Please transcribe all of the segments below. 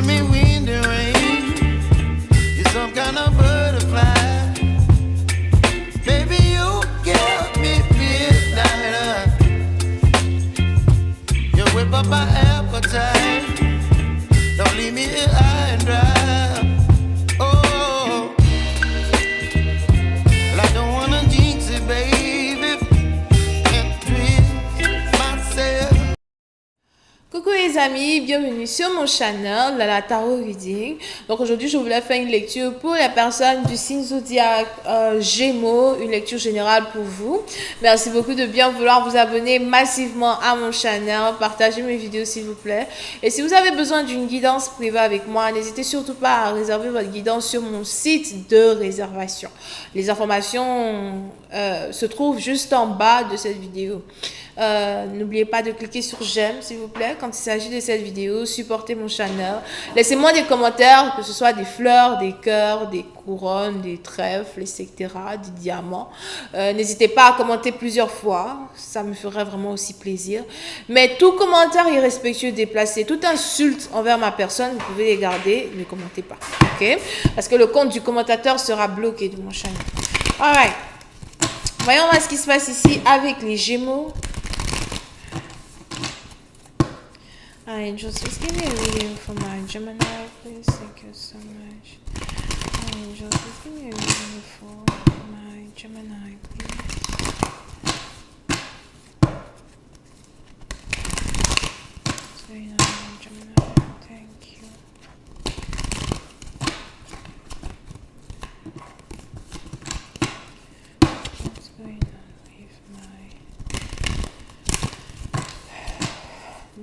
me wind and rain. You're some kind of butterfly. Baby, you give me midnight. You whip up my appetite. Don't leave me here high and dry. Oh, well, I don't wanna jinx it, baby, and twist myself. Coucou les amis, bienvenue sur mon channel la Tarot Reading. Donc aujourd'hui je voulais faire une lecture pour les personnes du signe zodiaque Gémeaux, une lecture générale pour vous. Merci beaucoup de bien vouloir vous abonner massivement à mon channel, partagez mes vidéos s'il vous plaît. Et si vous avez besoin d'une guidance privée avec moi, n'hésitez surtout pas à réserver votre guidance sur mon site de réservation. Les informations se trouvent juste en bas de cette vidéo. N'oubliez pas de cliquer sur j'aime s'il vous plaît quand il s'agit de cette vidéo, supportez mon channel, laissez-moi des commentaires, que ce soit des fleurs, des cœurs, des couronnes, des trèfles, etc., des diamants. N'hésitez pas à commenter plusieurs fois, ça me ferait vraiment aussi plaisir. Mais tout commentaire irrespectueux, déplacé, toute insulte envers ma personne, vous pouvez les garder, ne commentez pas, ok? Parce que le compte du commentateur sera bloqué de mon channel. Alright, voyons voir ce qui se passe ici avec les Gémeaux. Angels, please give me a reading for my Gemini, please. Thank you so much. Angels, please give me a reading for my Gemini, please. What's going on, my Gemini? Thank you. What's going on with my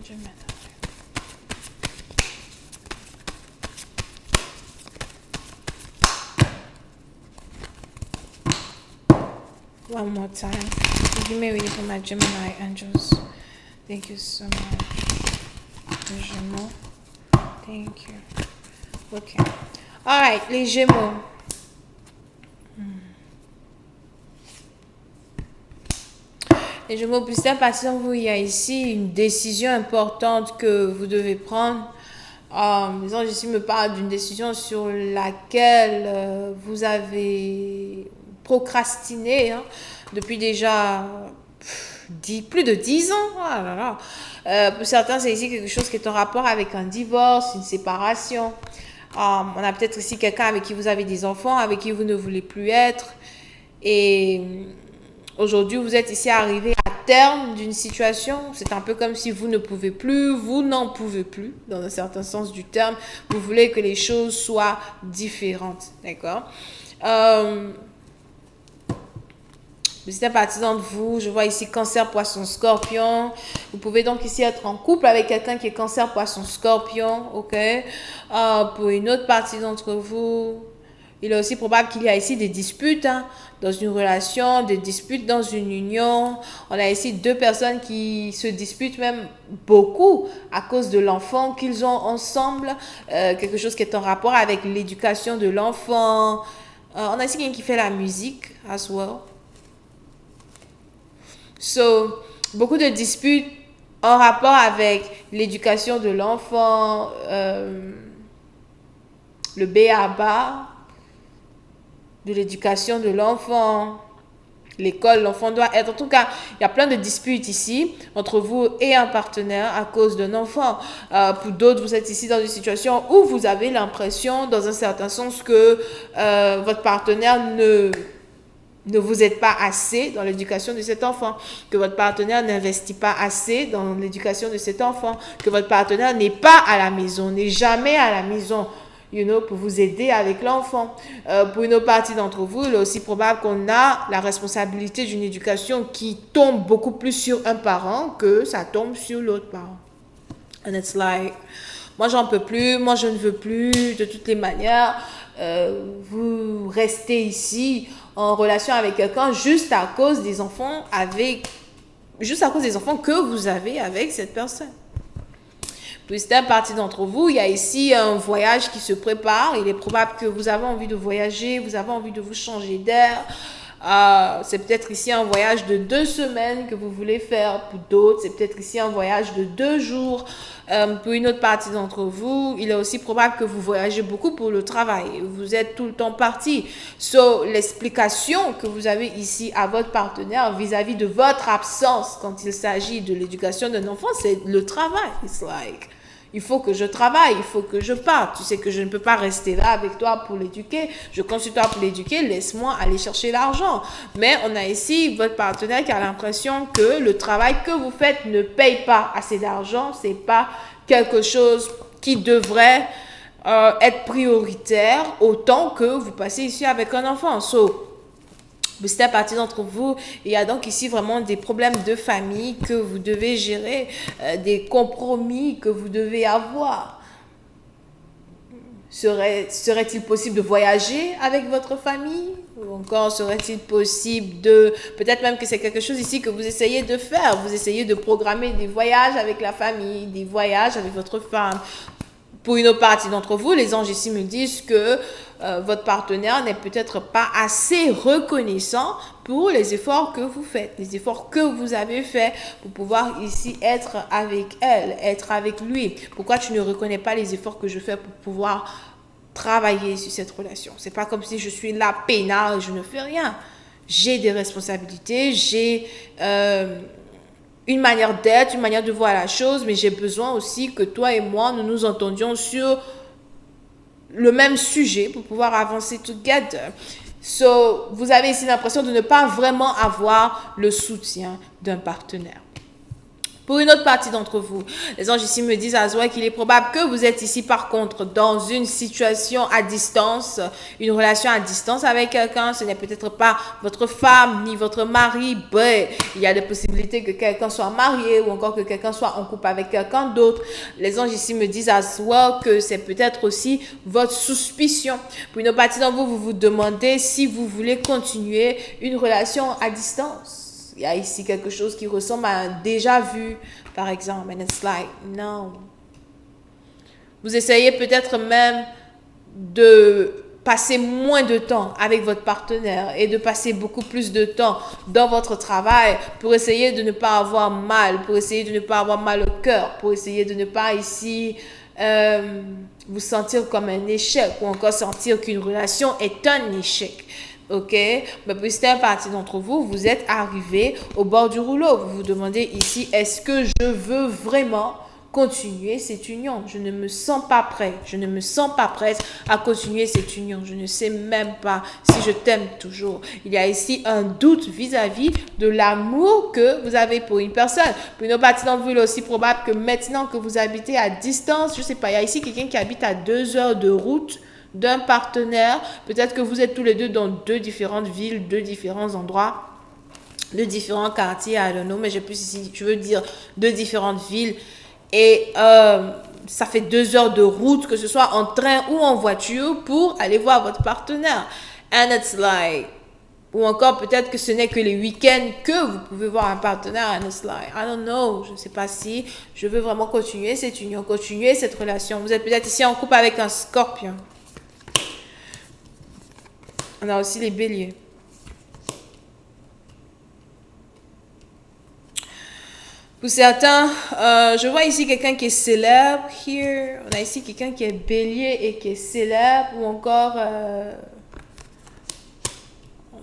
Gemini? One more time. Give me a reading for my Gemini angels. Thank you so much. Les Gémeaux. Thank you. Okay. Alright, les Gémeaux. Les Gémeaux, plus tard, parce que vous, il y a ici une décision importante que vous devez prendre. Disons, ici me parle d'une décision sur laquelle vous avez procrastiné depuis déjà plus de 10 ans. Oh là là. Pour certains, c'est ici quelque chose qui est en rapport avec un divorce, une séparation. On a peut-être ici quelqu'un avec qui vous avez des enfants, avec qui vous ne voulez plus être. Et aujourd'hui, vous êtes ici arrivé à terme d'une situation. C'est un peu comme si vous ne pouvez plus, vous n'en pouvez plus, dans un certain sens du terme. Vous voulez que les choses soient différentes. D'accord? C'est un partisan de vous. Je vois ici Cancer, Poisson, Scorpion. Vous pouvez donc ici être en couple avec quelqu'un qui est Cancer, Poisson, Scorpion. Ok. Pour une autre partie d'entre vous, il est aussi probable qu'il y a ici des disputes dans une relation, des disputes dans une union. On a ici deux personnes qui se disputent même beaucoup à cause de l'enfant qu'ils ont ensemble. Quelque chose qui est en rapport avec l'éducation de l'enfant. On a ici quelqu'un qui fait la musique as well. So, beaucoup de disputes en rapport avec l'éducation de l'enfant, le b.a.-ba de l'éducation de l'enfant, l'école, l'enfant doit être. En tout cas, il y a plein de disputes ici entre vous et un partenaire à cause d'un enfant. Pour d'autres, vous êtes ici dans une situation où vous avez l'impression, dans un certain sens, que votre partenaire ne vous aide pas assez dans l'éducation de cet enfant, que votre partenaire n'investit pas assez dans l'éducation de cet enfant, que votre partenaire n'est pas à la maison, n'est jamais à la maison, pour vous aider avec l'enfant. Pour une autre partie d'entre vous, il est aussi probable qu'on a la responsabilité d'une éducation qui tombe beaucoup plus sur un parent que ça tombe sur l'autre parent. And it's like, moi j'en peux plus, moi je ne veux plus, de toutes les manières, vous restez ici en relation avec quelqu'un juste à cause des enfants que vous avez avec cette personne. Pour certaines parties d'entre vous, il y a ici un voyage qui se prépare. Il est probable que vous avez envie de voyager, vous avez envie de vous changer d'air. C'est peut-être ici un voyage de 2 semaines que vous voulez faire. Pour d'autres, c'est peut-être ici un voyage de 2 jours. Pour une autre partie d'entre vous, il est aussi probable que vous voyagez beaucoup pour le travail. Vous êtes tout le temps parti. So, l'explication que vous avez ici à votre partenaire vis-à-vis de votre absence quand il s'agit de l'éducation d'un enfant, c'est le travail. It's like, il faut que je travaille, il faut que je parte. Tu sais que je ne peux pas rester là avec toi pour l'éduquer. Je compte sur toi pour l'éduquer, laisse-moi aller chercher l'argent. Mais on a ici votre partenaire qui a l'impression que le travail que vous faites ne paye pas assez d'argent. C'est pas quelque chose qui devrait être prioritaire autant que vous passez ici avec un enfant. So, c'est à partir d'entre vous, il y a donc ici vraiment des problèmes de famille que vous devez gérer, des compromis que vous devez avoir. Serait-il possible de voyager avec votre famille? Ou encore serait-il possible de... Peut-être même que c'est quelque chose ici que vous essayez de faire. Vous essayez de programmer des voyages avec la famille, des voyages avec votre femme. Pour une autre partie d'entre vous, les anges ici me disent que votre partenaire n'est peut-être pas assez reconnaissant pour les efforts que vous faites, les efforts que vous avez faits pour pouvoir ici être avec elle, être avec lui. Pourquoi tu ne reconnais pas les efforts que je fais pour pouvoir travailler sur cette relation? C'est pas comme si je suis là, peinard, et je ne fais rien. J'ai des responsabilités, j'ai... une manière d'être, une manière de voir la chose, mais j'ai besoin aussi que toi et moi, nous nous entendions sur le même sujet pour pouvoir avancer together. So, vous avez ici l'impression de ne pas vraiment avoir le soutien d'un partenaire. Pour une autre partie d'entre vous, les anges ici me disent à Zoé qu'il est probable que vous êtes ici par contre dans une situation à distance, une relation à distance avec quelqu'un. Ce n'est peut-être pas votre femme ni votre mari, mais il y a des possibilités que quelqu'un soit marié ou encore que quelqu'un soit en couple avec quelqu'un d'autre. Les anges ici me disent à Zoé que c'est peut-être aussi votre suspicion. Pour une autre partie d'entre vous, vous vous demandez si vous voulez continuer une relation à distance. Il y a ici quelque chose qui ressemble à un déjà vu, par exemple. And it's like, no. Vous essayez peut-être même de passer moins de temps avec votre partenaire et de passer beaucoup plus de temps dans votre travail pour essayer de ne pas avoir mal, pour essayer de ne pas avoir mal au cœur, pour essayer de ne pas ici vous sentir comme un échec ou encore sentir qu'une relation est un échec. Ok, mais pour certaines partie d'entre vous, vous êtes arrivé au bord du rouleau. Vous vous demandez ici, est-ce que je veux vraiment continuer cette union? Je ne me sens pas prêt. Je ne me sens pas prête à continuer cette union. Je ne sais même pas si je t'aime toujours. Il y a ici un doute vis-à-vis de l'amour que vous avez pour une personne. Pour une autre partie d'entre vous, il est aussi probable que maintenant que vous habitez à distance, je ne sais pas, il y a ici quelqu'un qui habite à 2 heures de route d'un partenaire. Peut-être que vous êtes tous les deux dans 2 différentes villes, 2 différents endroits, 2 différents quartiers, I don't know, mais j'ai plus ici, je veux dire 2 différentes villes. Et ça fait 2 heures de route, que ce soit en train ou en voiture, pour aller voir votre partenaire. And it's like, ou encore peut-être que ce n'est que les week-ends que vous pouvez voir un partenaire. And it's like, I don't know, je ne sais pas si je veux vraiment continuer cette union, continuer cette relation. Vous êtes peut-être ici en couple avec un scorpion. On a aussi les béliers. Pour certains, je vois ici quelqu'un qui est célèbre. Here, on a ici quelqu'un qui est bélier et qui est célèbre. Ou encore, en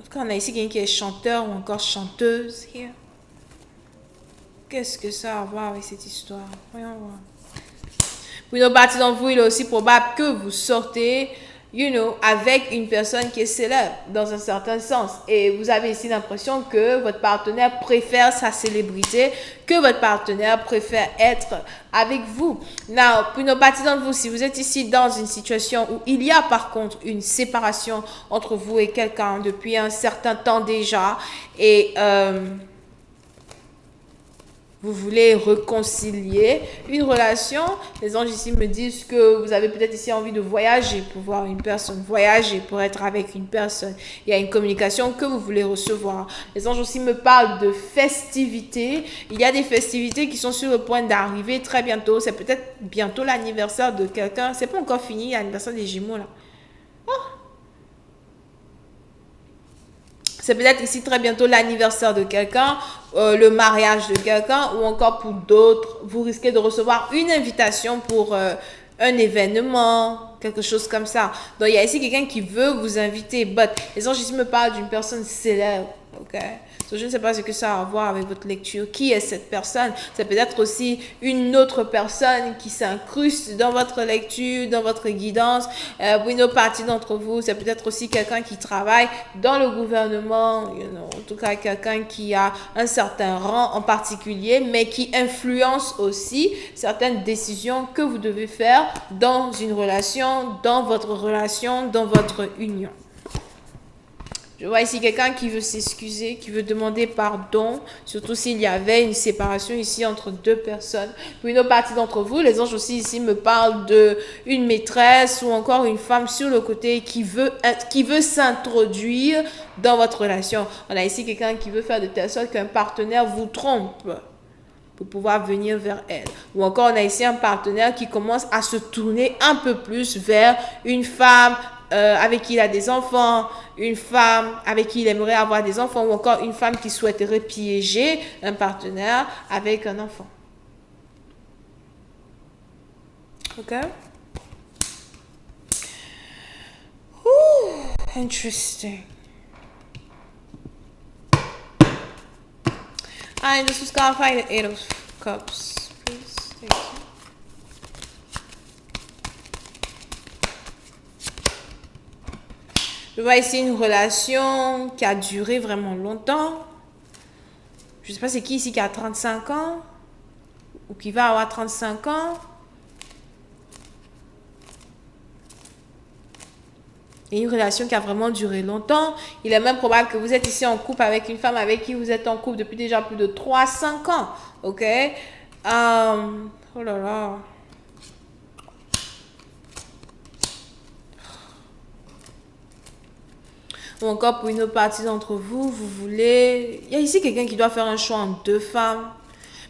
tout cas, on a ici quelqu'un qui est chanteur ou encore chanteuse. Here. Qu'est-ce que ça a à voir avec cette histoire? Voyons voir. Pour une autre partie d'entre vous, il est aussi probable que vous sortez avec une personne qui est célèbre dans un certain sens. Et vous avez ici l'impression que votre partenaire préfère sa célébrité, que votre partenaire préfère être avec vous. Now, pour une partie d'entre vous, si vous êtes ici dans une situation où il y a par contre une séparation entre vous et quelqu'un depuis un certain temps déjà, et vous voulez réconcilier une relation, les anges ici me disent que vous avez peut-être ici envie de voyager pour voir une personne, voyager pour être avec une personne. Il y a une communication que vous voulez recevoir. Les anges aussi me parlent de festivités. Il y a des festivités qui sont sur le point d'arriver très bientôt. C'est peut-être bientôt l'anniversaire de quelqu'un. C'est pas encore fini, l'anniversaire des Gémeaux là. Oh. C'est peut-être ici très bientôt l'anniversaire de quelqu'un, le mariage de quelqu'un, ou encore pour d'autres, vous risquez de recevoir une invitation pour un événement, quelque chose comme ça. Donc, il y a ici quelqu'un qui veut vous inviter. But les anges ici me parlent d'une personne célèbre, ok? Donc, je ne sais pas ce que ça a à voir avec votre lecture. Qui est cette personne? C'est peut-être aussi une autre personne qui s'incruste dans votre lecture, dans votre guidance. Pour une autre partie d'entre vous, c'est peut-être aussi quelqu'un qui travaille dans le gouvernement, en tout cas quelqu'un qui a un certain rang en particulier, mais qui influence aussi certaines décisions que vous devez faire dans une relation, dans votre union. Je vois ici quelqu'un qui veut s'excuser, qui veut demander pardon, surtout s'il y avait une séparation ici entre deux personnes. Pour une autre partie d'entre vous, les anges aussi ici me parlent d'une maîtresse ou encore une femme sur le côté qui veut s'introduire dans votre relation. On a ici quelqu'un qui veut faire de telle sorte qu'un partenaire vous trompe pour pouvoir venir vers elle. Ou encore, on a ici un partenaire qui commence à se tourner un peu plus vers une femme avec qui il a des enfants, une femme avec qui il aimerait avoir des enfants, ou encore une femme qui souhaiterait piéger un partenaire avec un enfant. Ok? Interesting. And this was gonna find the Eight of Cups, please. Thank you. Je vois ici une relation qui a duré vraiment longtemps. Je ne sais pas c'est qui ici qui a 35 ans ou qui va avoir 35 ans. Et une relation qui a vraiment duré longtemps. Il est même probable que vous êtes ici en couple avec une femme avec qui vous êtes en couple depuis déjà plus de 3-5 ans. Ok? Oh là là. Ou encore pour une autre partie d'entre vous, vous voulez... Il y a ici quelqu'un qui doit faire un choix entre deux femmes.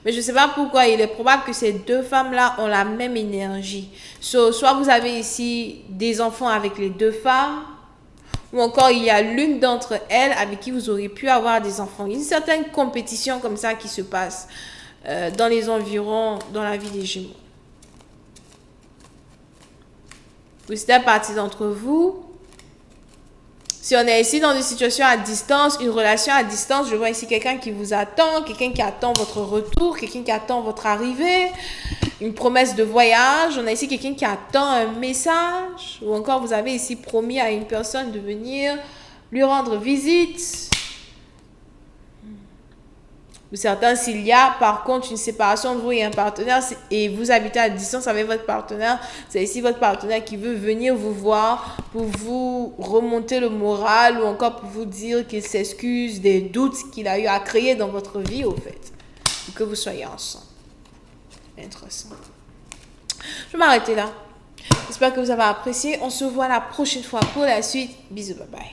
Mais je ne sais pas pourquoi. Il est probable que ces deux femmes-là ont la même énergie. Soit vous avez ici des enfants avec les deux femmes, ou encore il y a l'une d'entre elles avec qui vous auriez pu avoir des enfants. Il y a une certaine compétition comme ça qui se passe dans les environs, dans la vie des Gémeaux. Pour cette partie d'entre vous, si on est ici dans une situation à distance, une relation à distance, je vois ici quelqu'un qui vous attend, quelqu'un qui attend votre retour, quelqu'un qui attend votre arrivée, une promesse de voyage. On a ici quelqu'un qui attend un message, ou encore vous avez ici promis à une personne de venir lui rendre visite. Ou certains, s'il y a par contre une séparation de vous et un partenaire et vous habitez à distance avec votre partenaire, c'est ici votre partenaire qui veut venir vous voir pour vous remonter le moral ou encore pour vous dire qu'il s'excuse des doutes qu'il a eu à créer dans votre vie au fait. Pour que vous soyez ensemble. Intéressant. Je vais m'arrêter là. J'espère que vous avez apprécié. On se voit la prochaine fois pour la suite. Bisous, bye bye.